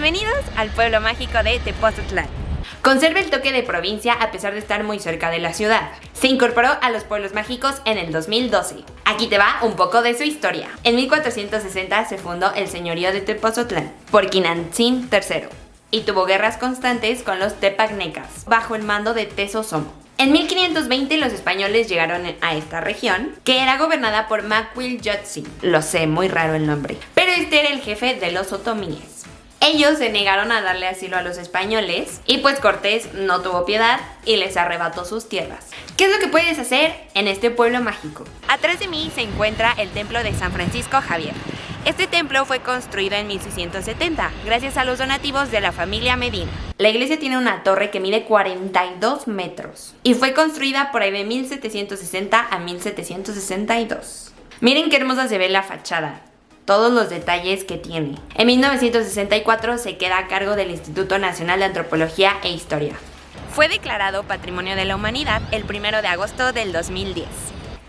Bienvenidos al pueblo mágico de Tepozotlán. Conserva el toque de provincia a pesar de estar muy cerca de la ciudad. Se incorporó a los pueblos mágicos en el 2012. Aquí te va un poco de su historia. En 1460 se fundó el señorío de Tepozotlán por Quinantzin III y tuvo guerras constantes con los tepagnecas bajo el mando de Tezosomo. En 1520 los españoles llegaron a esta región, que era gobernada por Macuillotzin. Lo sé, muy raro el nombre. Pero este era el jefe de los otomíes. Ellos se negaron a darle asilo a los españoles y pues Cortés no tuvo piedad y les arrebató sus tierras. ¿Qué es lo que puedes hacer en este pueblo mágico? Atrás de mí se encuentra el templo de San Francisco Javier. Este templo fue construido en 1670 gracias a los donativos de la familia Medina. La iglesia tiene una torre que mide 42 metros y fue construida por ahí de 1760 a 1762. Miren qué hermosa se ve la fachada. Todos los detalles que tiene. En 1964 se queda a cargo del Instituto Nacional de Antropología e Historia. Fue declarado Patrimonio de la Humanidad el 1 de agosto del 2010,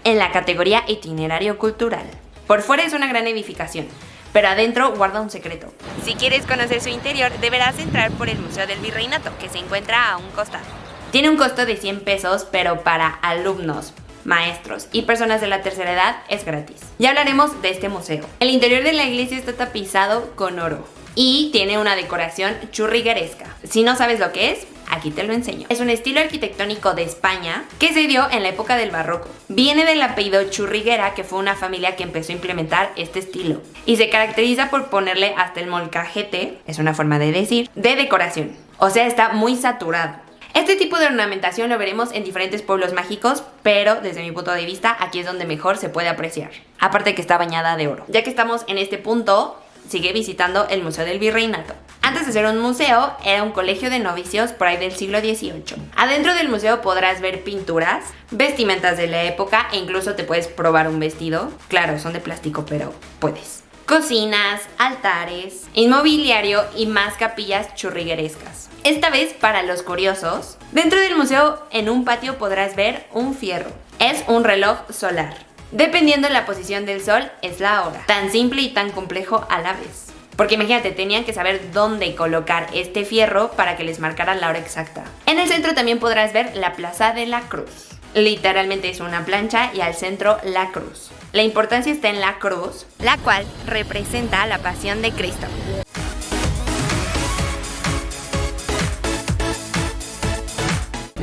en la categoría Itinerario Cultural. Por fuera es una gran edificación, pero adentro guarda un secreto. Si quieres conocer su interior, deberás entrar por el Museo del Virreinato, que se encuentra a un costado. Tiene un costo de 100 pesos, pero para alumnos, maestros y personas de la tercera edad es gratis. Ya hablaremos de este museo. El interior de la iglesia está tapizado con oro y tiene una decoración churrigueresca. Si no sabes lo que es, aquí te lo enseño. Es un estilo arquitectónico de España que se dio en la época del barroco. Viene del apellido Churriguera, que fue una familia que empezó a implementar este estilo. Y se caracteriza por ponerle hasta el molcajete, es una forma de decir, de decoración. O sea, está muy saturado. Este tipo de ornamentación lo veremos en diferentes pueblos mágicos, pero desde mi punto de vista aquí es donde mejor se puede apreciar. Aparte que está bañada de oro. Ya que estamos en este punto, sigue visitando el Museo del Virreinato. Antes de ser un museo, era un colegio de novicios por ahí del siglo XVIII. Adentro del museo podrás ver pinturas, vestimentas de la época e incluso te puedes probar un vestido. Claro, son de plástico, pero puedes. Cocinas, altares, inmobiliario y más capillas churriguerescas. Esta vez, para los curiosos, dentro del museo en un patio podrás ver un fierro. Es un reloj solar. Dependiendo de la posición del sol, es la hora. Tan simple y tan complejo a la vez. Porque imagínate, tenían que saber dónde colocar este fierro para que les marcara la hora exacta. En el centro también podrás ver la Plaza de la Cruz. Literalmente es una plancha y al centro la cruz. La importancia está en la cruz, la cual representa la pasión de Cristo.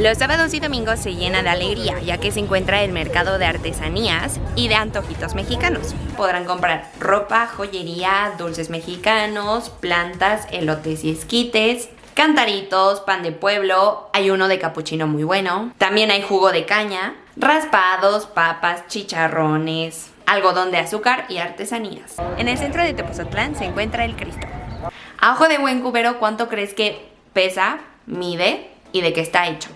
Los sábados y domingos se llena de alegría, ya que se encuentra el mercado de artesanías y de antojitos mexicanos. Podrán comprar ropa, joyería, dulces mexicanos, plantas, elotes y esquites, cantaritos, pan de pueblo, hay uno de capuchino muy bueno, también hay jugo de caña, raspados, papas, chicharrones, algodón de azúcar y artesanías. En el centro de Tepozotlán se encuentra el Cristo. A ojo de buen cubero, ¿cuánto crees que pesa, mide y de qué está hecho?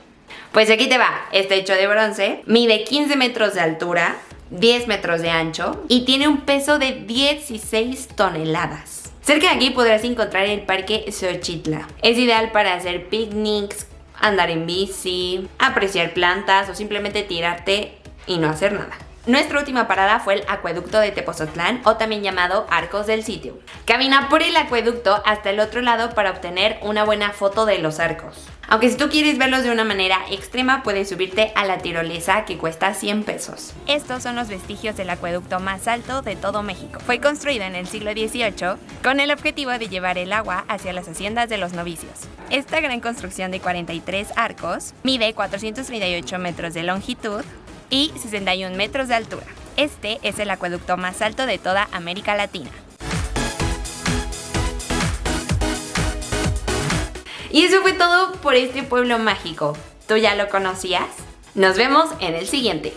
Pues aquí te va, está hecho de bronce, mide 15 metros de altura, 10 metros de ancho y tiene un peso de 16 toneladas. Cerca de aquí podrás encontrar el Parque Xochitla. Es ideal para hacer picnics, andar en bici, apreciar plantas o simplemente tirarte y no hacer nada. Nuestra última parada fue el acueducto de Tepozotlán, o también llamado Arcos del Sitio. Camina por el acueducto hasta el otro lado para obtener una buena foto de los arcos. Aunque si tú quieres verlos de una manera extrema, puedes subirte a la tirolesa que cuesta 100 pesos. Estos son los vestigios del acueducto más alto de todo México. Fue construido en el siglo XVIII con el objetivo de llevar el agua hacia las haciendas de los novicios. Esta gran construcción de 43 arcos mide 438 metros de longitud y 61 metros de altura. Este es el acueducto más alto de toda América Latina. Y eso fue todo por este pueblo mágico. ¿Tú ya lo conocías? Nos vemos en el siguiente.